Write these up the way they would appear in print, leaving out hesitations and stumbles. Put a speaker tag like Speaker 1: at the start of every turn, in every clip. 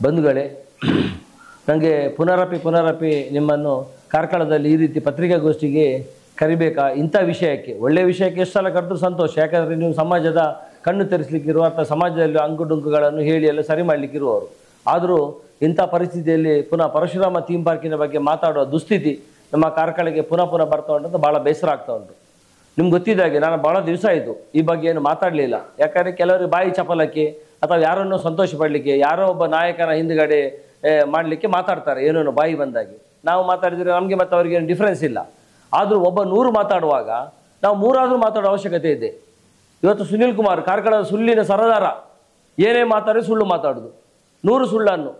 Speaker 1: ಬಂಧುಗಳೇ, ನನಗೆ ಪುನರಪಿ ನಿಮ್ಮನ್ನು ಕಾರ್ಕಳದಲ್ಲಿ ಈ ರೀತಿ ಪತ್ರಿಕಾಗೋಷ್ಠಿಗೆ ಕರಿಬೇಕಾ? ಇಂಥ ವಿಷಯಕ್ಕೆ, ಒಳ್ಳೆಯ ವಿಷಯಕ್ಕೆ ಎಷ್ಟು ಸಲ ಕರೆದ್ರೂ ಸಂತೋಷ. ಯಾಕಂದರೆ ನೀವು ಸಮಾಜದ ಕಣ್ಣು ತೆರೆಸಲಿಕ್ಕಿರುವ ಅಥವಾ ಸಮಾಜದಲ್ಲಿ ಅಂಕುಡೊಂಕುಗಳನ್ನು ಹೇಳಿ ಎಲ್ಲ ಸರಿ ಮಾಡಲಿಕ್ಕಿರುವವರು. ಆದರೂ ಇಂಥ ಪರಿಸ್ಥಿತಿಯಲ್ಲಿ ಪುನಃ ಪರಶುರಾಮ ಥೀಮ್ ಪಾರ್ಕಿನ ಬಗ್ಗೆ ಮಾತಾಡುವ ದುಸ್ಥಿತಿ ನಮ್ಮ ಕಾರ್ಕಳಕ್ಕೆ ಪುನಃ ಬರ್ತಾ ಉಂಟು. ಭಾಳ ಬೇಸರ ಆಗ್ತಾ ಉಂಟು. ನಿಮ್ಗೆ ಗೊತ್ತಿದ್ದಾಗೆ ನಾನು ಭಾಳ ದಿವಸ ಆಯಿತು ಈ ಬಗ್ಗೆ ಏನು ಮಾತಾಡಲಿಲ್ಲ. ಯಾಕಂದರೆ ಕೆಲವರು ಬಾಯಿ ಚಪಲಕ್ಕೆ ಅಥವಾ ಯಾರನ್ನೋ ಸಂತೋಷ ಪಡಲಿಕ್ಕೆ, ಯಾರೋ ಒಬ್ಬ ನಾಯಕನ ಹಿಂದುಗಡೆ ಮಾಡಲಿಕ್ಕೆ ಮಾತಾಡ್ತಾರೆ ಏನೇನೋ ಬಾಯಿ ಬಂದಾಗೆ. ನಾವು ಮಾತಾಡಿದರೆ ನಮಗೆ ಮತ್ತು ಅವ್ರಿಗೆ ಏನು ಡಿಫ್ರೆನ್ಸ್ ಇಲ್ಲ. ಆದರೂ ಒಬ್ಬ 100 ಮಾತಾಡುವಾಗ ನಾವು 3 ಮಾತಾಡೋ ಅವಶ್ಯಕತೆ ಇದೆ. ಇವತ್ತು ಸುನೀಲ್ ಕುಮಾರ್ ಕಾರ್ಕಳದ ಸುಳ್ಳಿನ ಸರದಾರ, ಏನೇ ಮಾತಾಡಿ ಸುಳ್ಳು ಮಾತಾಡೋದು, 100 ಸುಳ್ಳನ್ನು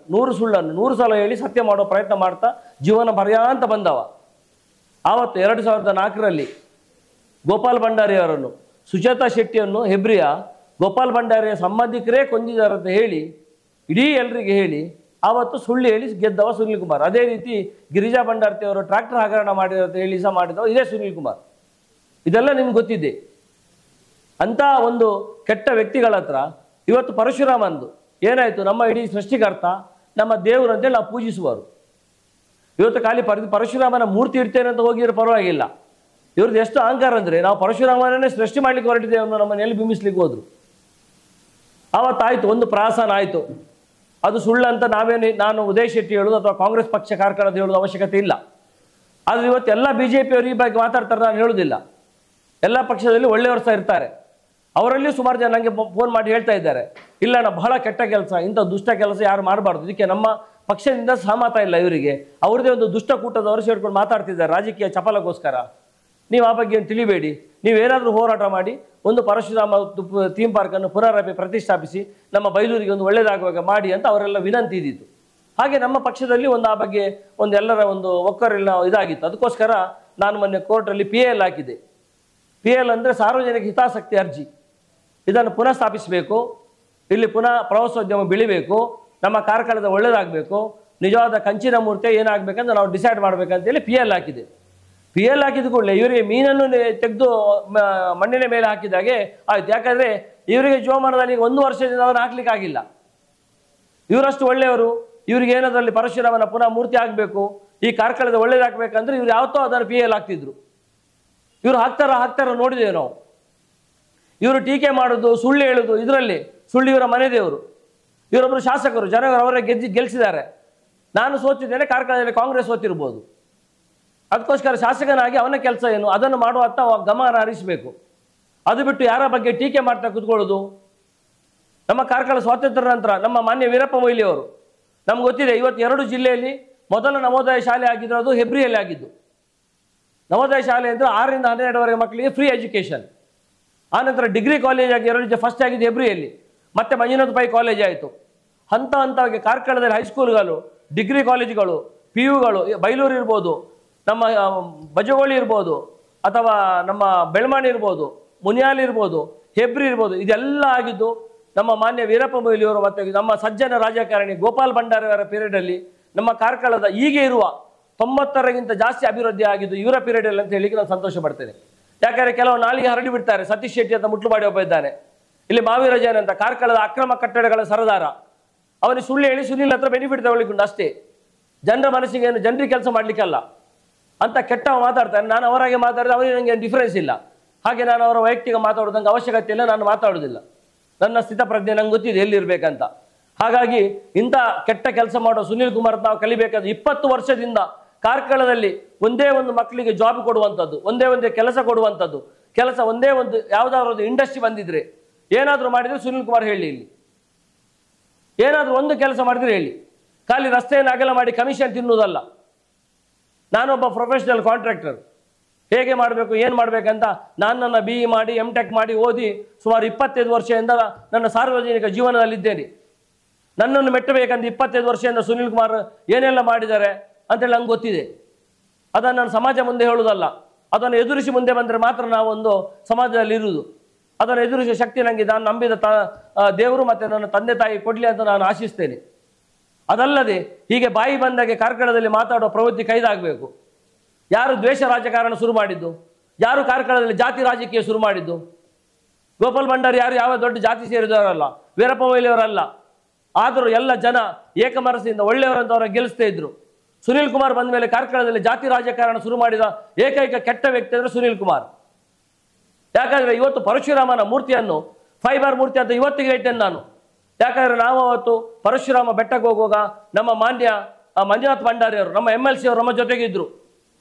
Speaker 1: 100 ಸಲ ಹೇಳಿ ಸತ್ಯ ಮಾಡೋ ಪ್ರಯತ್ನ ಮಾಡ್ತಾ ಜೀವನ ಪರ್ಯಾಂತ ಬಂದವ. ಆವತ್ತು 2004ರಲ್ಲಿ ಗೋಪಾಲ್ ಭಂಡಾರಿಯವರನ್ನು, ಸುಜಾತಾ ಶೆಟ್ಟಿಯನ್ನು ಹೆಬ್ರಿಯ ಗೋಪಾಲ್ ಭಂಡಾರಿಯ ಸಂಬಂಧಿಕರೇ ಕೊಂದಿದ್ದಾರಂತ ಹೇಳಿ ಇಡೀ ಎಲ್ರಿಗೆ ಹೇಳಿ ಆವತ್ತು ಸುಳ್ಳು ಹೇಳಿ ಗೆದ್ದವ ಸುನೀಲ್ ಕುಮಾರ್. ಅದೇ ರೀತಿ ಗಿರಿಜಾ ಭಂಡಾರ್ತಿ ಅವರು ಟ್ರ್ಯಾಕ್ಟರ್ ಹಗರಣ ಮಾಡಿರೋಂತ ಹೇಳಿ ಸಹ ಮಾಡಿದವ ಇದೇ ಸುನೀಲ್ ಕುಮಾರ್. ಇದೆಲ್ಲ ನಿಮ್ಗೆ ಗೊತ್ತಿದೆ. ಅಂಥ ಒಂದು ಕೆಟ್ಟ ವ್ಯಕ್ತಿಗಳ ಹತ್ರ ಇವತ್ತು ಪರಶುರಾಮಂದು ಏನಾಯಿತು, ನಮ್ಮ ಇಡೀ ಸೃಷ್ಟಿಕರ್ತ ನಮ್ಮ ದೇವರು ಅಂತೇಳಿ ನಾವು ಪೂಜಿಸುವರು. ಇವತ್ತು ಖಾಲಿ ಪರಶುರಾಮನ ಮೂರ್ತಿ ಇಡ್ತೇನೆ ಅಂತ ಹೋಗಿರೋ ಪರವಾಗಿಲ್ಲ. ಇವ್ರದ್ದು ಎಷ್ಟು ಅಹಂಕಾರ ಅಂದರೆ ನಾವು ಪರಶುರಾಮನೇ ಸೃಷ್ಟಿ ಮಾಡಲಿಕ್ಕೆ ಹೊರಟಿದ್ದೇವೆ ಅನ್ನೋ ನಮ್ಮನ್ನು ಎಲ್ಲಿ ಬಿಂಬಿಸ್ಲಿಕ್ಕೆ ಹೋದ್ರು. ಆವತ್ತಾಯಿತು, ಒಂದು ಪ್ರಾಸನ ಆಯಿತು. ಅದು ಸುಳ್ಳಂತ ನಾನು ಉದಯ್ ಶೆಟ್ಟಿ ಹೇಳೋದು ಅಥವಾ ಕಾಂಗ್ರೆಸ್ ಪಕ್ಷ ಕಾರ್ಕಳದ ಹೇಳೋದು ಅವಶ್ಯಕತೆ ಇಲ್ಲ. ಆದರೆ ಇವತ್ತು ಎಲ್ಲ BJP ಅವರು ಈ ಬಗ್ಗೆ ಮಾತಾಡ್ತಾರೆ, ನಾನು ಹೇಳೋದಿಲ್ಲ. ಎಲ್ಲ ಪಕ್ಷದಲ್ಲಿ ಒಳ್ಳೆಯವರು ಸಹ ಇರ್ತಾರೆ. ಅವರಲ್ಲಿ ಸುಮಾರು ಜನ ನನಗೆ ಫೋನ್ ಮಾಡಿ ಹೇಳ್ತಾ ಇದ್ದಾರೆ, ಇಲ್ಲ ನಾ ಬಹಳ ಕೆಟ್ಟ ಕೆಲಸ, ಇಂಥ ದುಷ್ಟ ಕೆಲಸ ಯಾರು ಮಾಡಬಾರ್ದು, ಇದಕ್ಕೆ ನಮ್ಮ ಪಕ್ಷದಿಂದ ಸಹಮತ ಇಲ್ಲ ಇವರಿಗೆ, ಅವ್ರದ್ದೇ ಒಂದು ದುಷ್ಟಕೂಟದವರು ಸೇರ್ಕೊಂಡು ಮಾತಾಡ್ತಿದ್ದಾರೆ ರಾಜಕೀಯ ಚಪಲಗೋಸ್ಕರ. ನೀವು ಆ ಬಗ್ಗೆ ಏನು ತಿಳಿಬೇಡಿ. ನೀವೇನಾದರೂ ಹೋರಾಟ ಮಾಡಿ ಒಂದು ಪರಶುರಾಮ ಥೀಮ್ ಪಾರ್ಕನ್ನು ಪುನರಪಿ ಪ್ರತಿಷ್ಠಾಪಿಸಿ ನಮ್ಮ ಬೈಲೂರಿಗೆ ಒಂದು ಒಳ್ಳೆಯದಾಗುವಾಗ ಮಾಡಿ ಅಂತ ಅವರೆಲ್ಲ ವಿನಂತಿ ಇದ್ದಿತ್ತು. ಹಾಗೆ ನಮ್ಮ ಪಕ್ಷದಲ್ಲಿ ಒಂದು ಆ ಬಗ್ಗೆ ಒಂದು ಎಲ್ಲರ ಒಂದು ಒಕ್ಕರೆಲ್ಲ ಇದಾಗಿತ್ತು. ಅದಕ್ಕೋಸ್ಕರ ನಾನು ಮೊನ್ನೆ ಕೋರ್ಟಲ್ಲಿ PL ಹಾಕಿದೆ. PL ಅಂದರೆ ಸಾರ್ವಜನಿಕ ಹಿತಾಸಕ್ತಿ ಅರ್ಜಿ. ಇದನ್ನು ಪುನಃ ಸ್ಥಾಪಿಸಬೇಕು, ಇಲ್ಲಿ ಪುನಃ ಪ್ರವಾಸೋದ್ಯಮ ಬೆಳಿಬೇಕು, ನಮ್ಮ ಕಾರ್ಕಳದ ಒಳ್ಳೆಯದಾಗಬೇಕು, ನಿಜವಾದ ಕಂಚಿನ ಮೂರ್ತಿ ಏನಾಗಬೇಕಂತ ನಾವು ಡಿಸೈಡ್ ಮಾಡಬೇಕಂತೇಳಿ PL ಹಾಕಿದೆ. PL ಹಾಕಿದ ಕೂಡಲೇ ಇವರಿಗೆ ಮೀನನ್ನು ತೆಗೆದು ಮಣ್ಣಿನ ಮೇಲೆ ಹಾಕಿದಾಗೆ ಆಯ್ತು. ಯಾಕಂದರೆ ಇವರಿಗೆ ಜೀವಮಾನದಲ್ಲಿ 1 ವರ್ಷದಿಂದ ಅದನ್ನು ಹಾಕ್ಲಿಕ್ಕೆ ಆಗಿಲ್ಲ. ಇವರಷ್ಟು ಒಳ್ಳೆಯವರು, ಇವ್ರಿಗೆ ಏನದರಲ್ಲಿ ಪರಶುರಾಮನ ಪುನಃ ಮೂರ್ತಿ ಆಗಬೇಕು, ಈ ಕಾರ್ಕಳದ ಒಳ್ಳೇದಾಗಬೇಕಂದ್ರೆ ಇವ್ರು ಯಾವತ್ತೋ ಅದನ್ನು PL ಹಾಕ್ತಿದ್ರು. ಇವರು ಹಾಕ್ತಾರ ನೋಡಿದ್ದೇವೆ ನಾವು. ಇವರು ಟೀಕೆ ಮಾಡೋದು, ಸುಳ್ಳು ಹೇಳೋದು, ಇದರಲ್ಲಿ ಸುಳ್ಳು ಇವರ ಮನೆ ದೇವರು. ಇವರೊಬ್ಬರು ಶಾಸಕರು, ಜನರು ಅವರೇ ಗೆಲ್ಲಿಸಿದ್ದಾರೆ. ನಾನು ಸೋತಿದ್ದೇನೆ, ಕಾರ್ಕಳದಲ್ಲಿ ಕಾಂಗ್ರೆಸ್ ಸೋತಿರ್ಬೋದು. ಅದಕ್ಕೋಸ್ಕರ ಶಾಸಕನಾಗಿ ಅವನ ಕೆಲಸ ಏನು ಅದನ್ನು ಮಾಡುವಂಥ ಗಮನ ಹರಿಸಬೇಕು. ಅದು ಬಿಟ್ಟು ಯಾರ ಬಗ್ಗೆ ಟೀಕೆ ಮಾಡ್ತಾ ಕೂತ್ಕೊಳ್ಳೋದು. ನಮ್ಮ ಕಾರ್ಕಳ ಸ್ವಾತಂತ್ರ್ಯ ನಂತರ ನಮ್ಮ ಮಾನ್ಯ ವೀರಪ್ಪ ಮೊಯ್ಲಿಯವರು, ನಮ್ಗೆ ಗೊತ್ತಿದೆ, ಇವತ್ತು 2 ಜಿಲ್ಲೆಯಲ್ಲಿ ಮೊದಲ ನವೋದಯ ಶಾಲೆ ಆಗಿದ್ದು ಅದು ಹೆಬ್ರಿಯಲ್ಲಿ ಆಗಿದ್ದು. ನವೋದಯ ಶಾಲೆ ಅಂದರೆ 6ರಿಂದ 12ವರೆಗೆ ಮಕ್ಕಳಿಗೆ ಫ್ರೀ ಎಜುಕೇಷನ್. ಆನಂತರ ಡಿಗ್ರಿ ಕಾಲೇಜ್ ಆಗಿ 2 ಫಸ್ಟ್ ಆಗಿದ್ದು ಹೆಬ್ರಿಯಲ್ಲಿ, ಮತ್ತೆ ಮಂಜುನಾಥ ಪೈ ಕಾಲೇಜ್ ಆಯಿತು. ಹಂತವಾಗಿ ಕಾರ್ಕಳದಲ್ಲಿ ಹೈಸ್ಕೂಲ್ಗಳು, ಡಿಗ್ರಿ ಕಾಲೇಜುಗಳು, PUಗಳು ಬೈಲೂರು ಇರ್ಬೋದು, ನಮ್ಮ ಬಜಗೋಳಿ ಇರ್ಬೋದು, ಅಥವಾ ನಮ್ಮ ಬೆಳಮಾಣಿ ಇರ್ಬೋದು, ಮುನಿಯಾಲ್ ಇರ್ಬೋದು, ಹೆಬ್ರಿ ಇರ್ಬೋದು, ಇದೆಲ್ಲ ಆಗಿದ್ದು ನಮ್ಮ ಮಾನ್ಯ ವೀರಪ್ಪ ಮೊಯ್ಲಿಯವರು ಮತ್ತು ನಮ್ಮ ಸಜ್ಜನ ರಾಜಕಾರಣಿ ಗೋಪಾಲ್ ಭಂಡಾರಿಯವರ ಪೀರಿಯಡಲ್ಲಿ ನಮ್ಮ ಕಾರ್ಕಳದ ಈಗ ಇರುವ 90ಕ್ಕಿಂತ ಜಾಸ್ತಿ ಅಭಿವೃದ್ಧಿ ಆಗಿದ್ದು ಇವರ ಪೀರಿಯಡಲ್ಲಿ ಅಂತ ಹೇಳಿಕ್ಕೆ ನಾನು ಸಂತೋಷ ಪಡ್ತೇನೆ. ಯಾಕಂದರೆ ಕೆಲವು ನಾಲಿಗೆ ಹರಡಿ ಬಿಡ್ತಾರೆ. ಸತೀಶ್ ಶೆಟ್ಟಿ ಅಂತ ಮುಟ್ಲುಬಾಡಿ ಒಬ್ಬ ಇದ್ದಾನೆ, ಇಲ್ಲಿ ಮಾವೀರ ಜೈನ್ ಅಂತ ಕಾರ್ಕಳದ ಅಕ್ರಮ ಕಟ್ಟಡಗಳ ಸರದಾರ. ಅವನಿಗೆ ಸುಳ್ಳು ಹೇಳಿ ಸುನೀಲ್ ಹತ್ರ ಬೆನಿಫಿಟ್ ತಗೊಳ್ಳಿಕೊಂಡು ಅಷ್ಟೇ, ಜನರ ಮನಸ್ಸಿಗೆ ಏನು ಜನರಿಗೆ ಕೆಲಸ ಮಾಡಲಿಕ್ಕಲ್ಲ ಅಂತ ಕೆಟ್ಟವ ಮಾತಾಡ್ತಾನೆ. ನಾನು ಅವರಾಗೆ ಮಾತಾಡಿದ್ರೆ ಅವನಿಗೆ ನನಗೆ ಏನು ಡಿಫ್ರೆನ್ಸ್ ಇಲ್ಲ. ಹಾಗೆ ನಾನು ಅವರ ವೈಯಕ್ತಿಕ ಮಾತಾಡೋದಂಗೆ ಅವಶ್ಯಕತೆ ಇಲ್ಲ, ನಾನು ಮಾತಾಡೋದಿಲ್ಲ. ನನ್ನ ಸ್ಥಿತಪ್ರಜ್ಞೆ ನಂಗೆ ಗೊತ್ತಿದೆ ಎಲ್ಲಿರಬೇಕಂತ. ಹಾಗಾಗಿ ಇಂಥ ಕೆಟ್ಟ ಕೆಲಸ ಮಾಡೋ ಸುನೀಲ್ ಕುಮಾರ್ ನಾವು ಕಲಿಬೇಕಾದ್ರೆ 20 ವರ್ಷದಿಂದ ಕಾರ್ಕಳದಲ್ಲಿ ಒಂದೇ ಒಂದು ಮಕ್ಕಳಿಗೆ ಜಾಬ್ ಕೊಡುವಂಥದ್ದು, ಒಂದೇ ಕೆಲಸ ಕೊಡುವಂಥದ್ದು, ಒಂದೇ ಒಂದು ಯಾವುದಾದ್ರು ಒಂದು ಇಂಡಸ್ಟ್ರಿ ಬಂದಿದ್ರೆ ಏನಾದರೂ ಮಾಡಿದರೆ ಸುನೀಲ್ ಕುಮಾರ್ ಹೇಳಿ, ಇಲ್ಲಿ ಏನಾದರೂ ಒಂದು ಕೆಲಸ ಮಾಡಿದರೆ ಹೇಳಿ. ಖಾಲಿ ರಸ್ತೆಯನ್ನು ಅಗಲ ಮಾಡಿ ಕಮಿಷನ್ ತಿನ್ನುವುದಲ್ಲ. ನಾನೊಬ್ಬ ಪ್ರೊಫೆಷನಲ್ ಕಾಂಟ್ರಾಕ್ಟರ್, ಹೇಗೆ ಮಾಡಬೇಕು ಏನು ಮಾಡಬೇಕಂತ ನನ್ನ BE ಮಾಡಿ MTech ಮಾಡಿ ಓದಿ ಸುಮಾರು 25 ವರ್ಷದಿಂದ ನನ್ನ ಸಾರ್ವಜನಿಕ ಜೀವನದಲ್ಲಿದ್ದೇನೆ. ನನ್ನನ್ನು ಮೆಟ್ಟಬೇಕಂತ 25 ವರ್ಷದಿಂದ ಸುನೀಲ್ ಕುಮಾರ್ ಏನೆಲ್ಲ ಮಾಡಿದ್ದಾರೆ ಅಂತೇಳಿ ನಂಗೆ ಗೊತ್ತಿದೆ. ಅದನ್ನು ನಾನು ಸಮಾಜ ಮುಂದೆ ಹೇಳುವುದಲ್ಲ, ಅದನ್ನು ಎದುರಿಸಿ ಮುಂದೆ ಬಂದರೆ ಮಾತ್ರ ನಾವೊಂದು ಸಮಾಜದಲ್ಲಿ ಇರುವುದು. ಅದನ್ನು ಎದುರಿಸುವ ಶಕ್ತಿ ನನಗೆ ನಾನು ನಂಬಿದ ದೇವರು ಮತ್ತು ನನ್ನ ತಂದೆ ತಾಯಿ ಕೊಡಲಿ ಅಂತ ನಾನು ಆಶಿಸ್ತೇನೆ. ಅದಲ್ಲದೆ ಹೀಗೆ ಬಾಯಿ ಬಂದಾಗೆ ಕಾರ್ಕಳದಲ್ಲಿ ಮಾತಾಡುವ ಪ್ರವೃತ್ತಿ ಕೈದಾಗಬೇಕು. ಯಾರು ದ್ವೇಷ ರಾಜಕಾರಣ ಶುರು ಮಾಡಿದ್ದು, ಯಾರು ಕಾರ್ಕಳದಲ್ಲಿ ಜಾತಿ ರಾಜಕೀಯ ಶುರು ಮಾಡಿದ್ದು? ಗೋಪಾಲ್ ಭಂಡಾರಿ ಯಾರು ಯಾವ ದೊಡ್ಡ ಜಾತಿ ಸೇರಿದವರಲ್ಲ, ವೀರಪ್ಪ ಮೊಯ್ಲಿಯವರಲ್ಲ. ಆದರೂ ಎಲ್ಲ ಜನ ಏಕಮನಸ್ಸಿನಿಂದ ಒಳ್ಳೆಯವರಂತ ಅವರ ಗೆಲ್ಲಿಸ್ತಾ ಇದ್ರು. ಸುನೀಲ್ ಕುಮಾರ್ ಬಂದ ಮೇಲೆ ಕಾರ್ಕಳದಲ್ಲಿ ಜಾತಿ ರಾಜಕಾರಣ ಶುರು ಮಾಡಿದ ಏಕೈಕ ಕೆಟ್ಟ ವ್ಯಕ್ತಿ ಅಂದರೆ ಸುನೀಲ್ ಕುಮಾರ್. ಯಾಕಂದ್ರೆ ಇವತ್ತು ಪರಶುರಾಮನ ಮೂರ್ತಿಯನ್ನು ಫೈಬರ್ ಮೂರ್ತಿ ಅಂತ ಇವತ್ತಿಗೆ ಹೇಳ್ತೇನೆ ನಾನು. ಯಾಕಂದ್ರೆ ನಾವು ಅವತ್ತು ಪರಶುರಾಮ ಬೆಟ್ಟಕ್ಕೆ ಹೋಗುವಾಗ ನಮ್ಮ ಮಾನ್ಯ ಮಂಜುನಾಥ್ ಭಂಡಾರಿ ಅವರು, ನಮ್ಮ MLC ಅವರು ನಮ್ಮ ಜೊತೆಗಿದ್ರು,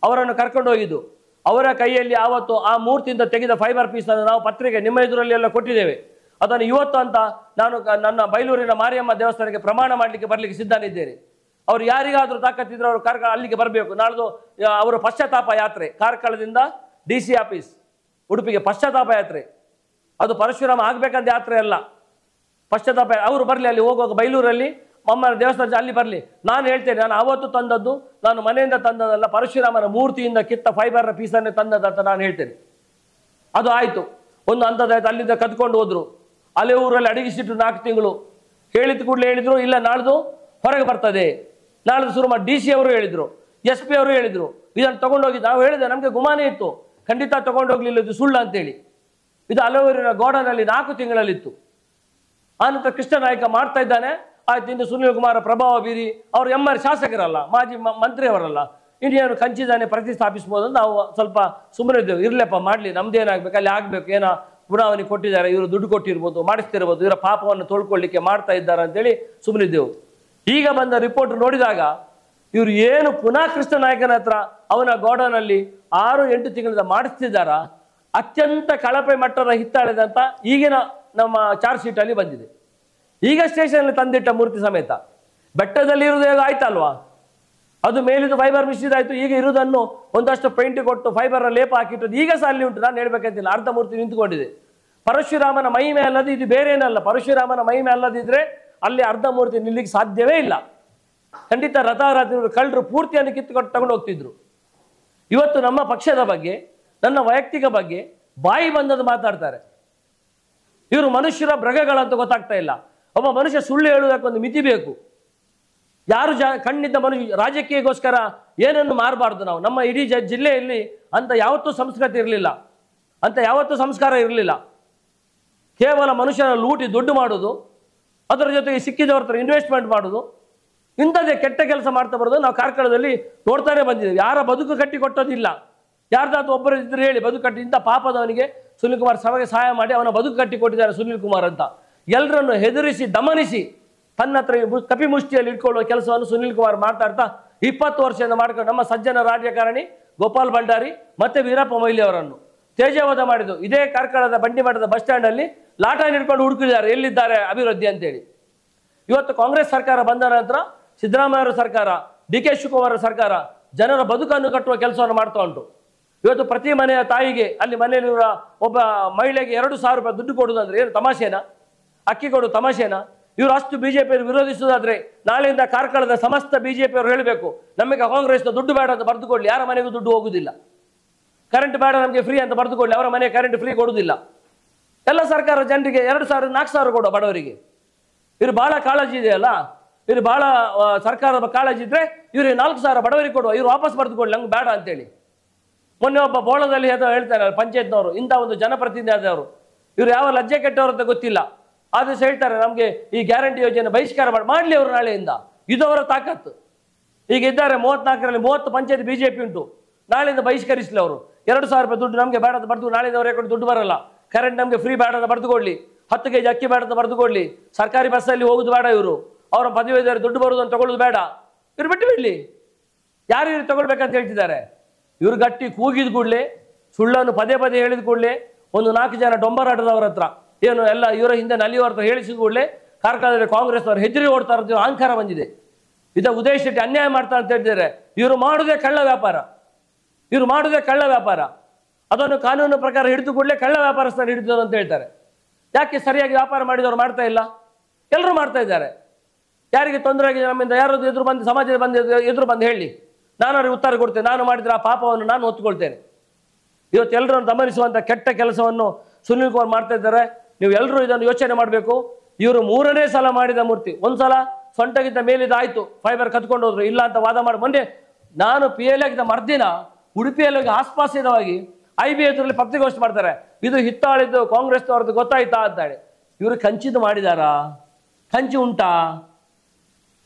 Speaker 1: ಅವರನ್ನು ಕರ್ಕೊಂಡು ಹೋಗಿದ್ದು. ಅವರ ಕೈಯಲ್ಲಿ ಆವತ್ತು ಆ ಮೂರ್ತಿಯಿಂದ ತೆಗೆದ ಫೈಬರ್ ಪೀಸ್ ಅನ್ನು ನಾವು ಪತ್ರಿಕೆ ನಿಮ್ಮ ಎದುರಲ್ಲಿ ಎಲ್ಲ ಕೊಟ್ಟಿದ್ದೇವೆ. ಅದನ್ನು ಇವತ್ತು ಅಂತ ನಾನು ನನ್ನ ಬೈಲೂರಿನ ಮಾರಿಯಮ್ಮ ದೇವಸ್ಥಾನಕ್ಕೆ ಪ್ರಮಾಣ ಮಾಡಲಿಕ್ಕೆ ಬರಲಿಕ್ಕೆ ಸಿದ್ಧನಿದ್ದೇನೆ. ಅವ್ರು ಯಾರಿಗಾದ್ರೂ ತಾಕತ್ತಿದ್ರು ಅವರು ಅಲ್ಲಿಗೆ ಬರಬೇಕು. ನಾಳ್ದು ಅವರ ಪಶ್ಚಾತ್ತಾಪ ಯಾತ್ರೆ ಕಾರ್ಕಳದಿಂದ DC ಆಫೀಸ್ ಉಡುಪಿಗೆ ಪಶ್ಚಾತ್ತಾಪ ಯಾತ್ರೆ, ಅದು ಪರಶುರಾಮ ಆಗ್ಬೇಕಂತ ಯಾತ್ರೆ ಅಲ್ಲ, ಪಶ್ಚಾತ್ತಾಪ. ಅವರು ಬರಲಿ, ಅಲ್ಲಿ ಹೋಗುವಾಗ ಬೈಲೂರಲ್ಲಿ ಅಮ್ಮನ ದೇವಸ್ಥಾನ ಅಲ್ಲಿ ಬರಲಿ. ನಾನು ಹೇಳ್ತೇನೆ, ನಾನು ಅವತ್ತು ತಂದದ್ದು ನಾನು ಮನೆಯಿಂದ ತಂದದಲ್ಲ, ಪರಶುರಾಮನ ಮೂರ್ತಿಯಿಂದ ಕಿತ್ತ ಫೈಬರ್ನ ಪೀಸನ್ನೇ ತಂದದಂತ ನಾನು ಹೇಳ್ತೇನೆ. ಅದು ಆಯಿತು, ಒಂದು ಹಂತದಾಯ್ತು. ಅಲ್ಲಿಂದ ಕದ್ಕೊಂಡು ಹೋದ್ರು. ಅಲ್ಲೇ ಊರಲ್ಲಿ ಅಡಗಿಸಿಟ್ಟು 4 ತಿಂಗಳು. ಹೇಳಿದ ಕೂಡಲೇ ಹೇಳಿದ್ರು, ಇಲ್ಲ ನಾಳ್ದು ಹೊರಗೆ ಬರ್ತದೆ, ನಾಳ್ದು ಶುರು ಮಾಡಿ. DC ಅವರು ಹೇಳಿದ್ರು, SP ಅವರು ಹೇಳಿದ್ರು, ಇದನ್ನು ತಗೊಂಡೋಗಿ. ನಾವು ಹೇಳಿದೆ, ನಮಗೆ ಗುಮಾನೆ ಇತ್ತು, ಖಂಡಿತ ತಗೊಂಡೋಗ್ಲಿಲ್ಲ, ಇದು ಸುಳ್ಳು ಅಂತೇಳಿ. ಇದು ಅಲವೂರಿನ ಗೋಡನಲ್ಲಿ 4 ತಿಂಗಳಲ್ಲಿತ್ತು. ಆನಂತರ ಕೃಷ್ಣ ನಾಯಕ ಮಾಡ್ತಾ ಇದ್ದಾನೆ. ಆಯ್ತು, ಇನ್ನು ಸುನೀಲ್ ಕುಮಾರ ಪ್ರಭಾವ ಬೀರಿ ಅವರು MR ಶಾಸಕರಲ್ಲ, ಮಾಜಿ ಮಂತ್ರಿಯವರಲ್ಲ, ಇನ್ನೇನು ಕಂಚಿದಾನೆ ಪ್ರತಿಷ್ಠಾಪಿಸ್ಬೋದು. ನಾವು ಸ್ವಲ್ಪ ಸುಮ್ಮನೆ ಇದ್ದೇವೆ, ಇರ್ಲಪ್ಪ ಮಾಡಲಿ, ನಮ್ದೇನಾಗಬೇಕು ಅಲ್ಲಿ ಆಗಬೇಕು, ಏನೋ ಪುನಾವಣಿ ಕೊಟ್ಟಿದ್ದಾರೆ, ಇವರು ದುಡ್ಡು ಕೊಟ್ಟಿರ್ಬೋದು, ಮಾಡಿಸ್ತಿರ್ಬೋದು, ಇವರ ಪಾಪವನ್ನು ತೊಳ್ಕೊಳ್ಳಿಕ್ಕೆ ಮಾಡ್ತಾ ಇದ್ದಾರೆ ಅಂತೇಳಿ ಸುಮ್ಮನಿದ್ದೆವು. ಈಗ ಬಂದ ರಿಪೋರ್ಟ್ ನೋಡಿದಾಗ ಇವರು ಏನು ಪುನಃ ಕೃಷ್ಣ ನಾಯಕನ ಹತ್ರ ಅವನ ಗೋಡನಲ್ಲಿ 6-8 ತಿಂಗಳಿಂದ ಮಾಡಿಸ್ತಿದ್ದಾರ, ಅತ್ಯಂತ ಕಳಪೆ ಮಟ್ಟದ ಹಿತ್ತಾಳೆದಂತ ಈಗಿನ ನಮ್ಮ ಚಾರ್ಜ್ ಶೀಟಲ್ಲಿ ಬಂದಿದೆ. ಈಗ ಸ್ಟೇಷನಲ್ಲಿ ತಂದಿಟ್ಟ ಮೂರ್ತಿ ಸಮೇತ ಬೆಟ್ಟದಲ್ಲಿ ಇರುವುದು ಹೇಗೆ ಆಯ್ತಲ್ವಾ, ಅದು ಮೇಲಿದ್ದು ಫೈಬರ್ ಮಿಶ್ರಿದಾಯ್ತು. ಈಗ ಇರುವುದನ್ನು ಒಂದಷ್ಟು ಪೇಂಟ್ ಕೊಟ್ಟು ಫೈಬರ್ ಲೇಪ ಹಾಕಿಟ್ಟು ಈಗ ಸಹ ಅಲ್ಲಿ ಉಂಟು. ನಾನು ಹೇಳ್ಬೇಕಂತಿಲ್ಲ, ಅರ್ಧ ಮೂರ್ತಿ ನಿಂತುಕೊಂಡಿದೆ. ಪರಶುರಾಮನ ಮಹಿಮೆ ಅಲ್ಲದೆ ಇದು ಬೇರೆ ಏನಲ್ಲ. ಪರಶುರಾಮನ ಮಹಿಮೆ ಅಲ್ಲದಿದ್ರೆ ಅಲ್ಲಿ ಅರ್ಧ ಮೂರ್ತಿ ನಿಲ್ಲಿಕ್ಕೆ ಸಾಧ್ಯವೇ ಇಲ್ಲ. ಖಂಡಿತ ರಥಾರಥಿ ಕಳ್ಳರು ಪೂರ್ತಿಯನ್ನು ಕಿತ್ತುಕೊಂಡು ತಗೊಂಡು ಹೋಗ್ತಿದ್ರು. ಇವತ್ತು ನಮ್ಮ ಪಕ್ಷದ ಬಗ್ಗೆ, ನನ್ನ ವೈಯಕ್ತಿಕ ಬಗ್ಗೆ ಬಾಯಿ ಬಂದದ್ದು ಮಾತಾಡ್ತಾರೆ. ಇವರು ಮನುಷ್ಯರ ಮೃಗಗಳಂತ ಗೊತ್ತಾಗ್ತಾ ಇಲ್ಲ. ಒಬ್ಬ ಮನುಷ್ಯ ಸುಳ್ಳು ಹೇಳುವುದಕ್ಕೊಂದು ಮಿತಿ ಬೇಕು. ಯಾರು ಕಣ್ಣಿದ್ದ ಮನುಷ್ಯ ರಾಜಕೀಯಕ್ಕೋಸ್ಕರ ಏನನ್ನು ಮಾರಬಾರ್ದು. ನಾವು ನಮ್ಮ ಇಡೀ ಜಿಲ್ಲೆಯಲ್ಲಿ ಅಂತ ಯಾವತ್ತೂ ಸಂಸ್ಕೃತಿ ಇರಲಿಲ್ಲ, ಅಂತ ಯಾವತ್ತೂ ಸಂಸ್ಕಾರ ಇರಲಿಲ್ಲ. ಕೇವಲ ಮನುಷ್ಯನ ಲೂಟಿ ದುಡ್ಡು ಮಾಡೋದು, ಅದರ ಜೊತೆಗೆ ಸಿಕ್ಕಿದವ್ರ ಹತ್ರ ಇನ್ವೆಸ್ಟ್ಮೆಂಟ್ ಮಾಡೋದು, ಇಂಥದ್ದೇ ಕೆಟ್ಟ ಕೆಲಸ ಮಾಡ್ತಾ ಬರೋದು ನಾವು ಕಾರ್ಕಳದಲ್ಲಿ ನೋಡ್ತಾನೆ ಬಂದಿದ್ದೇವೆ. ಯಾರ ಬದುಕು ಕಟ್ಟಿ ಕೊಟ್ಟೋದಿಲ್ಲ. ಯಾರ್ದಾದ್ರು ಒಬ್ಬರು ಇದ್ರೆ ಹೇಳಿ ಬದುಕು ಕಟ್ಟಿ, ಇಂಥ ಪಾಪದವನಿಗೆ ಸುನೀಲ್ ಕುಮಾರ್ ಸಭೆಗೆ ಸಹಾಯ ಮಾಡಿ ಅವನ ಬದುಕು ಕಟ್ಟಿ ಕೊಟ್ಟಿದ್ದಾರೆ ಸುನೀಲ್ ಕುಮಾರ್ ಅಂತ. ಎಲ್ಲರನ್ನು ಹೆದರಿಸಿ ದಮನಿಸಿ ತನ್ನ ಹತ್ರ ಕಪಿಮುಷ್ಟಿಯಲ್ಲಿ ಇಟ್ಕೊಳ್ಳುವ ಕೆಲಸವನ್ನು ಸುನೀಲ್ ಕುಮಾರ್ ಮಾತಾಡ್ತಾ 20 ವರ್ಷದಿಂದ ಮಾಡ್ಕೊಂಡು ನಮ್ಮ ಸಜ್ಜನ ರಾಜಕಾರಣಿ ಗೋಪಾಲ್ ಭಂಡಾರಿ ಮತ್ತೆ ವೀರಪ್ಪ ಮೊಯ್ಲಿ ಅವರನ್ನು ತೇಜವಧ ಮಾಡಿದ್ದು ಇದೇ ಕಾರ್ಕಳದ ಬಂಡಿಮಠದ ಬಸ್ ಸ್ಟ್ಯಾಂಡ್ ಅಲ್ಲಿ ಲಾಠ ಹಿಡ್ಕೊಂಡು ಹುಡುಕಿದ್ದಾರೆ, ಎಲ್ಲಿದ್ದಾರೆ ಅಭಿವೃದ್ಧಿ ಅಂತೇಳಿ. ಇವತ್ತು ಕಾಂಗ್ರೆಸ್ ಸರ್ಕಾರ ಬಂದ ನಂತರ ಸಿದ್ದರಾಮಯ್ಯ ಸರ್ಕಾರ, DK ಶಿವಕುಮಾರ್ ಸರ್ಕಾರ ಜನರ ಬದುಕನ್ನು ಕಟ್ಟುವ ಕೆಲಸವನ್ನು ಮಾಡ್ತಾ ಉಂಟು. ಇವತ್ತು ಪ್ರತಿ ಮನೆಯ ತಾಯಿಗೆ ಅಲ್ಲಿ ಮನೆಯಲ್ಲಿರುವ ಒಬ್ಬ ಮಹಿಳೆಗೆ 2,000 ರೂಪಾಯಿ ದುಡ್ಡು ಕೊಡುವುದಂದ್ರೆ ಏನು ತಮಾಷೆನಾ? ಅಕ್ಕಿ ಕೊಡು ತಮಾಷೆನಾ? ಇವರು ಅಷ್ಟು BJP ವಿರೋಧಿಸುವುದಾದ್ರೆ ನಾಳೆಯಿಂದ ಕಾರ್ಕಳದ ಸಮಸ್ತ BJP ಅವರು ಹೇಳಬೇಕು, ನಮಗೆ ಕಾಂಗ್ರೆಸ್ನ ದುಡ್ಡು ಬೇಡ ಅಂತ ಬರೆದುಕೊಳ್ಳಿ, ಯಾರ ಮನೆಗೂ ದುಡ್ಡು ಹೋಗುದಿಲ್ಲ. ಕರೆಂಟ್ ಬೇಡ ನಮಗೆ ಫ್ರೀ ಅಂತ ಬರೆದುಕೊಳ್ಳಿ, ಅವರ ಮನೆ ಕರೆಂಟ್ ಫ್ರೀ ಕೊಡುವುದಿಲ್ಲ. ಎಲ್ಲ ಸರ್ಕಾರ ಜನರಿಗೆ 2,000 4,000 ಕೊಡುವ ಬಡವರಿಗೆ. ಇವರು ಬಹಳ ಕಾಳಜಿ ಇದೆಯಲ್ಲ, ಇವರು ಬಹಳ ಸರ್ಕಾರದ ಕಾಳಜಿ ಇದ್ರೆ ಇವರು 4,000 ಬಡವರಿಗೆ ಕೊಡುವ, ಇವರು ವಾಪಸ್ ಬರೆದುಕೊಳ್ಳಿ ನಂಗೆ ಬೇಡ ಅಂತೇಳಿ. ಮೊನ್ನೆ ಒಬ್ಬ ಬೋಳದಲ್ಲಿ ಹೇಳ್ತಾರೆ ಪಂಚಾಯತ್ನವರು, ಇಂಥ ಒಂದು ಜನಪ್ರತಿನಿಧಿ ಆದವರು, ಇವರು ಯಾವ ಲಜ್ಜೆ ಕೆಟ್ಟವರು ಅಂತ ಗೊತ್ತಿಲ್ಲ, ಆದ್ರೆ ಹೇಳ್ತಾರೆ ನಮಗೆ ಈ ಗ್ಯಾರಂಟಿ ಯೋಜನೆ ಬಹಿಷ್ಕಾರ ಮಾಡಲಿ ಅವರು ನಾಳೆಯಿಂದ. ಇದು ಅವರ ತಾಕತ್ತು. ಈಗ ಇದ್ದಾರೆ 34ರಲ್ಲಿ 30 ಪಂಚಾಯತ್ BJP ಉಂಟು, ನಾಳೆಯಿಂದ ಬಹಿಷ್ಕರಿಸಲಿ ಅವರು. 2,000 ರೂಪಾಯಿ ದುಡ್ಡು ನಮಗೆ ಬೇಡ ಅಂತ ಬರೆದು ನಾಳೆಯಿಂದ ಅವರೇ ಕೊಟ್ಟು ದುಡ್ಡು ಬರಲ್ಲ. ಕರೆಂಟ್ ನಮಗೆ ಫ್ರೀ ಬೇಡ ಅಂತ ಬರೆದುಕೊಳ್ಳಿ, 10 kg ಅಕ್ಕಿ ಬೇಡ ಅಂತ ಬರೆದುಕೊಳ್ಳಿ, ಸರ್ಕಾರಿ ಬಸ್ಸಲ್ಲಿ ಹೋಗುದು ಬೇಡ, ಇವರು ಅವರ ಪದವೀಧರ ದುಡ್ಡು ಬರುವುದು ಅಂತ ತಗೊಳ್ಳೋದು ಬೇಡ, ಇವರು ಬಿಟ್ಟು ಬಿಡಲಿ. ಯಾರು ಇವರು ತಗೊಳ್ಬೇಕಂತ ಹೇಳ್ತಿದ್ದಾರೆ? ಇವರು ಗಟ್ಟಿ ಕೂಗಿದ ಕೂಡಲೇ, ಸುಳ್ಳನ್ನು ಪದೇ ಪದೇ ಹೇಳಿದ ಕೂಡಲೇ, ಒಂದು 4 ಜನ ಡೊಂಬರಾಟದವರ ಹತ್ರ ಏನು ಎಲ್ಲ ಇವರ ಹಿಂದೆ ನಲಿಯವರ ಹತ್ರ ಹೇಳಿಸಿದ ಕೂಡಲೇ ಕಾರ್ಕಳದಲ್ಲಿ ಕಾಂಗ್ರೆಸ್ನವರು ಹೆದರಿ ಓಡ್ತಾರೆ ಅಂತ ಅಹಂಕಾರ ಬಂದಿದೆ. ಇದ ಉದಯ್ ಶೆಟ್ಟಿ ಅನ್ಯಾಯ ಮಾಡ್ತಾರೆ ಅಂತ ಹೇಳ್ತಿದ್ದಾರೆ. ಇವರು ಮಾಡುವುದೇ ಕಳ್ಳ ವ್ಯಾಪಾರ, ಇವರು ಮಾಡುವುದೇ ಕಳ್ಳ ವ್ಯಾಪಾರ. ಅದನ್ನು ಕಾನೂನು ಪ್ರಕಾರ ಹಿಡಿದು ಕೂಡಲೇ ಕಳ್ಳ ವ್ಯಾಪಾರಸ್ಥರು ಹಿಡಿದು ಅಂತ ಹೇಳ್ತಾರೆ. ಯಾಕೆ ಸರಿಯಾಗಿ ವ್ಯಾಪಾರ ಮಾಡಿದವರು ಮಾಡ್ತಾ ಇಲ್ಲ? ಎಲ್ಲರೂ ಮಾಡ್ತಾ ಇದ್ದಾರೆ. ಯಾರಿಗೆ ತೊಂದರೆ ಆಗಿದೆ ನಮ್ಮಿಂದ ಯಾರಾದ್ರು ಎದುರು ಬಂದು ಸಮಾಜದ ಬಂದು ಎದುರು ಬಂದು ಹೇಳಿ, ನಾನು ಅವ್ರಿಗೆ ಉತ್ತರ ಕೊಡ್ತೇನೆ. ನಾನು ಮಾಡಿದ್ರೆ ಆ ಪಾಪವನ್ನು ನಾನು ಹೊತ್ತುಕೊಳ್ತೇನೆ. ಇವತ್ತು ಎಲ್ಲರನ್ನು ಗಮನಿಸುವಂಥ ಕೆಟ್ಟ ಕೆಲಸವನ್ನು ಸುನೀಲ್ ಕುಮಾರ್ ಮಾಡ್ತಾ ಇದ್ದಾರೆ. ನೀವು ಎಲ್ಲರೂ ಇದನ್ನು ಯೋಚನೆ ಮಾಡಬೇಕು. ಇವರು 3ನೇ ಸಲ ಮಾಡಿದ ಮೂರ್ತಿ. ಒಂದ್ಸಲ ಸೊಂಟಗಿಂತ ಮೇಲಿದ ಆಯ್ತು, ಫೈಬರ್ ಕತ್ಕೊಂಡು ಹೋದ್ರು, ಇಲ್ಲ ಅಂತ ವಾದ ಮಾಡಿ ಮೊನ್ನೆ ನಾನು PL ಆಗಿದ್ದ ಮರ್ದಿನ ಉಡುಪಿಯಲ್ಲಿ ಹೋಗಿ ಆಸ್ಪಾಸಿನವಾಗಿ IB ಎದುರಲ್ಲಿ ಪತ್ರಿಕಾಗೋಷ್ಠಿ ಮಾಡ್ತಾರೆ. ಇದು ಹಿತ್ತಾಳಿದ್ದು ಕಾಂಗ್ರೆಸ್ನವ್ರದ್ದು ಗೊತ್ತಾಯ್ತಾ ಅಂತ ಹೇಳಿ. ಇವರು ಕಂಚಿದ್ದು ಮಾಡಿದಾರಾ? ಕಂಚು ಉಂಟಾ?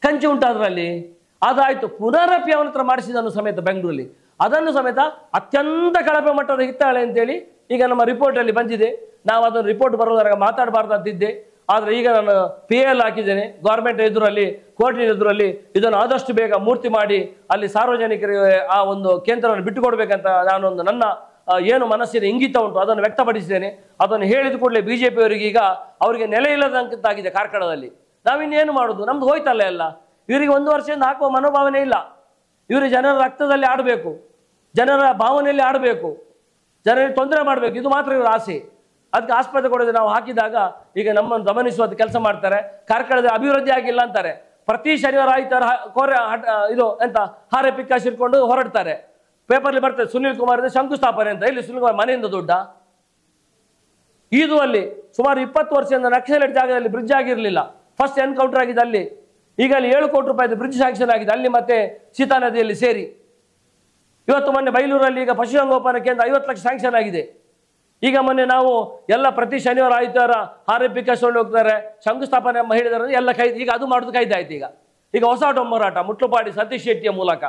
Speaker 1: ಕಂಚು ಉಂಟಾ ಅದರಲ್ಲಿ? ಅದಾಯಿತು. ಪುನರಪಿ ಅವನ ಹತ್ರ ಮಾಡಿಸಿದನು ಸಮೇತ ಬೆಂಗಳೂರಲ್ಲಿ, ಅದನ್ನು ಸಮೇತ ಅತ್ಯಂತ ಕಳಪೆ ಮಟ್ಟದ ಹಿತ್ತಾಳೆ ಅಂತೇಳಿ ಈಗ ನಮ್ಮ ರಿಪೋರ್ಟಲ್ಲಿ ಬಂದಿದೆ. ನಾವು ಅದನ್ನು ರಿಪೋರ್ಟ್ ಬರೋದ್ರಾಗ ಮಾತಾಡಬಾರ್ದಂತಿದ್ದೆ, ಆದರೆ ಈಗ ನಾನು PL ಹಾಕಿದ್ದೇನೆ ಗೌರ್ಮೆಂಟ್ ಎದುರಲ್ಲಿ, ಕೋರ್ಟಿನ ಎದುರಲ್ಲಿ. ಇದನ್ನು ಆದಷ್ಟು ಬೇಗ ಮೂರ್ತಿ ಮಾಡಿ ಅಲ್ಲಿ ಸಾರ್ವಜನಿಕರಿಗೆ ಆ ಒಂದು ಕೇಂದ್ರವನ್ನು ಬಿಟ್ಟುಕೊಡ್ಬೇಕಂತ ನಾನೊಂದು ನನ್ನ ಏನು ಮನಸ್ಸಿನ ಇಂಗಿತ ಉಂಟು ಅದನ್ನು ವ್ಯಕ್ತಪಡಿಸಿದ್ದೇನೆ. ಅದನ್ನು ಹೇಳಿದ ಕೂಡಲೇ BJP-ಯವರಿಗೆ ಈಗ ಅವರಿಗೆ ನೆಲೆ ಇಲ್ಲದಂತಾಗಿದೆ ಕಾರ್ಕಳದಲ್ಲಿ. ನಾವಿನ್ನೇನು ಮಾಡೋದು? ನಮ್ದು ಹೋಯ್ತಲ್ಲ ಎಲ್ಲ. ಇವರಿಗೆ 1 ವರ್ಷದಿಂದ ಹಾಕುವ ಮನೋಭಾವನೆ ಇಲ್ಲ. ಇವರು ಜನರ ರಕ್ತದಲ್ಲಿ ಆಡಬೇಕು, ಜನರ ಭಾವನೆಯಲ್ಲಿ ಆಡಬೇಕು, ಜನರಿಗೆ ತೊಂದರೆ ಮಾಡಬೇಕು, ಇದು ಮಾತ್ರ ಇವರ ಆಸೆ. ಅದಕ್ಕೆ ಆಸ್ಪತ್ರೆ ಕೊಡೋದು ನಾವು ಹಾಕಿದಾಗ ಈಗ ನಮ್ಮನ್ನು ಗಮನಿಸುವಂಥ ಕೆಲಸ ಮಾಡ್ತಾರೆ. ಕಾರ್ಕಳದ ಅಭಿವೃದ್ಧಿ ಆಗಿಲ್ಲ ಅಂತಾರೆ. ಪ್ರತಿ ಶನಿವಾರ ಆಯ್ತಾರ ಇದು ಎಂತ ಹಾರೆ ಪಿಕ್ಕಾಶ್ ಇಟ್ಕೊಂಡು ಹೊರಡ್ತಾರೆ. ಪೇಪರ್ಲಿ ಬರ್ತದೆ ಸುನೀಲ್ ಕುಮಾರ್ ಶಂಕುಸ್ಥಾಪನೆ ಅಂತ. ಇಲ್ಲಿ ಸುನೀಲ್ ಕುಮಾರ್ ಮನೆಯಿಂದ ದುಡ್ಡ ಇದು ಅಲ್ಲಿ ಸುಮಾರು 20 ವರ್ಷದಿಂದ ನಕ್ಸಲೈಟ್ ಜಾಗದಲ್ಲಿ ಬ್ರಿಡ್ಜ್ ಆಗಿರಲಿಲ್ಲ. ಫಸ್ಟ್ ಎನ್ಕೌಂಟರ್ ಆಗಿದೆ ಅಲ್ಲಿ. ಈಗ ಅಲ್ಲಿ 7 ಕೋಟಿ ರೂಪಾಯಿದು ಬ್ರಿಡ್ಜ್ ಸ್ಯಾಂಕ್ಷನ್ ಆಗಿದೆ ಅಲ್ಲಿ ಮತ್ತೆ ಸೀತಾ ನದಿಯಲ್ಲಿ ಸೇರಿ. ಇವತ್ತು ಮೊನ್ನೆ ಬೈಲೂರಲ್ಲಿ ಈಗ ಪಶುಸಂಗೋಪನಾ ಕೇಂದ್ರ 50 ಲಕ್ಷ ಸ್ಯಾಂಕ್ಷನ್ ಆಗಿದೆ. ಈಗ ಮೊನ್ನೆ ನಾವು ಎಲ್ಲ ಪ್ರತಿ ಶನಿವಾರ ಆಯ್ತಾರ ಹಾರೆ ಪಿಕ್ಕಾಸ್ಕೊಂಡು ಹೋಗ್ತಾರೆ, ಶಂಕುಸ್ಥಾಪನೆ ಹೇಳಿದಾರೆ ಎಲ್ಲ ಕೈದು. ಈಗ ಅದು ಮಾಡೋದು ಕೈದಾಯ್ತು. ಈಗ ಹೊಸ ಹೋರಾಟ ಮುಟ್ಲುಪಾಡಿ ಸತೀಶ್ ಶೆಟ್ಟಿಯ ಮೂಲಕ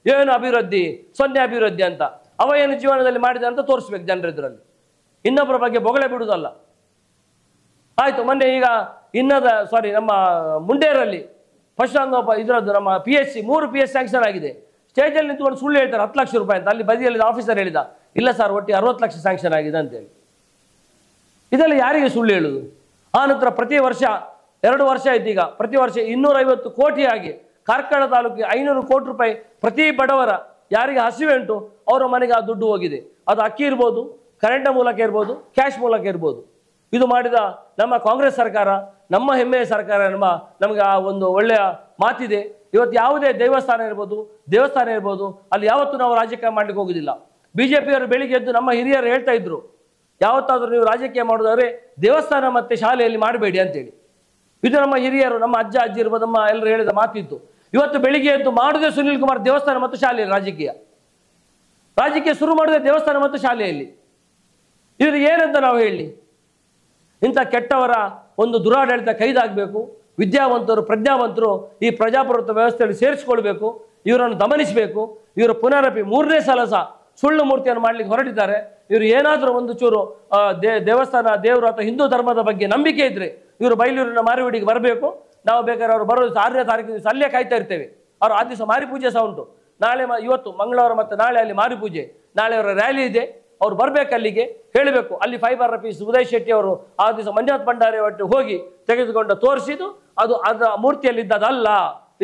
Speaker 1: ಏನು ಅಭಿವೃದ್ಧಿ, 0 ಅಭಿವೃದ್ಧಿ ಅಂತ ಅವ ಏನು ಜೀವನದಲ್ಲಿ ಮಾಡಿದ ಅಂತ ತೋರಿಸ್ಬೇಕು ಜನರ ಎದುರಲ್ಲಿ. ಇನ್ನೊಬ್ಬರ ಬಗ್ಗೆ ಬೊಗಳೆ ಬಿಡುವುದಲ್ಲ. ಆಯ್ತು. ಮೊನ್ನೆ ಈಗ ನಮ್ಮ ಮುಂಡೇರಲ್ಲಿ ಪಶುಸಂಗೋಪ ಇದರದ್ದು ನಮ್ಮ PSC 3 PSC ಸ್ಯಾಂಕ್ಷನ್ ಆಗಿದೆ. ಸ್ಟೇಜಲ್ಲಿ ನಿಂತ್ಕೊಂಡು ಸುಳ್ಳು ಹೇಳ್ತಾರೆ 10 ಲಕ್ಷ ರೂಪಾಯಿ ಅಂತ. ಅಲ್ಲಿ ಬದಿಯಲ್ಲಿ ಆಫೀಸರ್ ಹೇಳಿದ ಇಲ್ಲ ಸರ್ ಒಟ್ಟು 60 ಲಕ್ಷ ಸ್ಯಾಂಕ್ಷನ್ ಆಗಿದೆ ಅಂತೇಳಿ. ಇದೆಲ್ಲ ಯಾರಿಗೆ ಸುಳ್ಳು ಹೇಳುದು? ಆ ನಂತರ ಪ್ರತಿ ವರ್ಷ 2 ವರ್ಷ ಆಯ್ತು ಈಗ ಪ್ರತಿ ವರ್ಷ 250 ಕೋಟಿ ಆಗಿ ಕಾರ್ಕಳ ತಾಲೂಕಿಗೆ 500 ಕೋಟಿ ರೂಪಾಯಿ ಪ್ರತಿ ಬಡವರ ಯಾರಿಗೆ ಹಸಿವೆ ಉಂಟು ಅವರ ಮನೆಗೆ ಆ ದುಡ್ಡು ಹೋಗಿದೆ. ಅದು ಅಕ್ಕಿ ಇರ್ಬೋದು, ಕರೆಂಟ್ ಮೂಲಕ ಇರ್ಬೋದು, ಕ್ಯಾಶ್ ಮೂಲಕ ಇರ್ಬೋದು. ಇದು ಮಾಡಿದ ನಮ್ಮ ಕಾಂಗ್ರೆಸ್ ಸರ್ಕಾರ, ನಮ್ಮ ಹೆಮ್ಮೆಯ ಸರ್ಕಾರ. ನಮಗೆ ಆ ಒಂದು ಒಳ್ಳೆಯ ಮಾತಿದೆ. ಇವತ್ತು ಯಾವುದೇ ದೇವಸ್ಥಾನ ಇರ್ಬೋದು ಅಲ್ಲಿ ಯಾವತ್ತೂ ನಾವು ರಾಜಕೀಯ ಮಾಡ್ಲಿಕ್ಕೆ ಹೋಗುದಿಲ್ಲ. BJP-ಯವರು ಬೆಳಿಗ್ಗೆ ಎದ್ದು ನಮ್ಮ ಹಿರಿಯರು ಹೇಳ್ತಾ ಇದ್ರು, ಯಾವತ್ತಾದ್ರೂ ನೀವು ರಾಜಕೀಯ ಮಾಡೋದಾದ್ರೆ ದೇವಸ್ಥಾನ ಮತ್ತೆ ಶಾಲೆಯಲ್ಲಿ ಮಾಡಬೇಡಿ ಅಂತೇಳಿ. ಇದು ನಮ್ಮ ಹಿರಿಯರು, ನಮ್ಮ ಅಜ್ಜ ಅಜ್ಜಿ ಇರ್ಬೋದು, ನಮ್ಮ ಎಲ್ಲರೂ ಹೇಳಿದ ಮಾತಿತ್ತು. ಇವತ್ತು ಬೆಳಿಗ್ಗೆ ಎದ್ದು ಮಾಡುದೇ ಸುನೀಲ್ ಕುಮಾರ್ ದೇವಸ್ಥಾನ ಮತ್ತು ಶಾಲೆಯಲ್ಲಿ ರಾಜಕೀಯ ಶುರು ಮಾಡುದೇ ದೇವಸ್ಥಾನ ಮತ್ತು ಶಾಲೆಯಲ್ಲಿ. ಇವರು ಏನಂತ ನಾವು ಹೇಳಿ? ಇಂಥ ಕೆಟ್ಟವರ ಒಂದು ದುರಾಡಳಿತ ಕೈದಾಗಬೇಕು. ವಿದ್ಯಾವಂತರು, ಪ್ರಜ್ಞಾವಂತರು ಈ ಪ್ರಜಾಪ್ರಭುತ್ವ ವ್ಯವಸ್ಥೆಯಲ್ಲಿ ಸೇರಿಸಿಕೊಳ್ಬೇಕು. ಇವರನ್ನು ದಮನಿಸಬೇಕು. ಇವರು ಪುನರಪಿ 3ನೇ ಸಲ ಸಹ ಸುಳ್ಳು ಮೂರ್ತಿಯನ್ನು ಮಾಡಲಿಕ್ಕೆ ಹೊರಟಿದ್ದಾರೆ. ಇವರು ಏನಾದರೂ ಒಂದು ಚೂರು ದೇವಸ್ಥಾನ, ದೇವರು ಅಥವಾ ಹಿಂದೂ ಧರ್ಮದ ಬಗ್ಗೆ ನಂಬಿಕೆ ಇದ್ರೆ ಇವರು ಬೈಲೂರಿನ ಮಾರಿಗುಡಿಗೆ ಬರಬೇಕು. ನಾವು ಬೇಕಾದ್ರೆ ಅವರು ಬರೋ 6ನೇ ತಾರೀಕು ದಿವಸ ಅಲ್ಲೇ ಕಾಯ್ತಾ ಇರ್ತೇವೆ. ಅವರು ಆ ದಿವಸ ಮಾರಿ ಪೂಜೆ ಸಹ ಉಂಟು. ನಾಳೆ ಇವತ್ತು ಮಂಗಳವಾರ ಮತ್ತು ನಾಳೆ ಅಲ್ಲಿ ಮಾರಿ ಪೂಜೆ, ನಾಳೆ ಅವರ ರ್ಯಾಲಿ ಇದೆ. ಅವ್ರು ಬರ್ಬೇಕು, ಅಲ್ಲಿಗೆ ಹೇಳಬೇಕು. ಅಲ್ಲಿ ಫೈಬರ್ ಪೀಸ್ ಉದಯ್ ಶೆಟ್ಟಿ ಅವರು ಆ ದಿವಸ ಮಂಜುನಾಥ್ ಭಂಡಾರಿ ಒಟ್ಟು ಹೋಗಿ ತೆಗೆದುಕೊಂಡು ತೋರಿಸಿದ್ದು ಅದು ಅದರ ಮೂರ್ತಿಯಲ್ಲಿ ಇದ್ದದಲ್ಲ,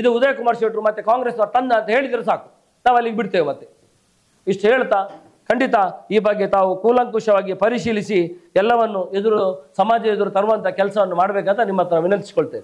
Speaker 1: ಇದು ಉದಯ್ ಕುಮಾರ್ ಶೆಟ್ಟರು ಮತ್ತೆ ಕಾಂಗ್ರೆಸ್ ತಂದ ಅಂತ ಹೇಳಿದ್ರೆ ಸಾಕು, ನಾವು ಅಲ್ಲಿಗೆ ಬಿಡ್ತೇವೆ. ಮತ್ತೆ ಇಷ್ಟು ಹೇಳ್ತಾ ಖಂಡಿತ ಈ ಬಗ್ಗೆ ತಾವು ಕೂಲಂಕುಷವಾಗಿ ಪರಿಶೀಲಿಸಿ ಎಲ್ಲವನ್ನು ಸಮಾಜ ಎದುರು ತರುವಂಥ ಕೆಲಸವನ್ನು ಮಾಡಬೇಕಂತ ನಿಮ್ಮ ಹತ್ರ ವಿನಂತಿಸಿಕೊಳ್ತೇವೆ.